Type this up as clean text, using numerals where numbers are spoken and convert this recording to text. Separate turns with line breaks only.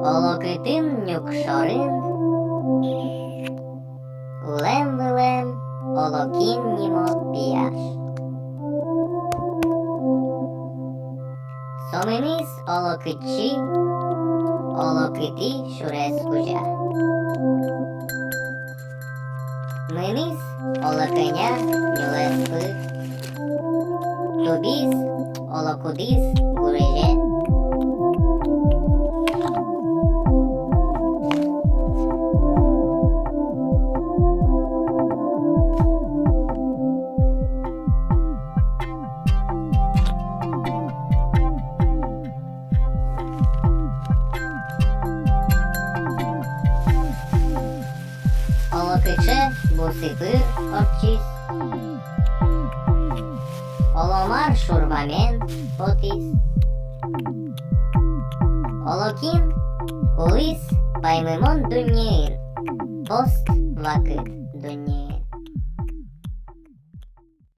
Олокитин нюкшорин, улем-вилем, олокіннімо піяш. Соминіс олокитчі, олокити шурескужа. Миніс олокеня нюлеспи, тубіс олокудіс гуреже. Olokıçı busipır orçis, olomar şurvamen potis, olokin ulis paymemon dünyeğin, post vakit dünyeğin.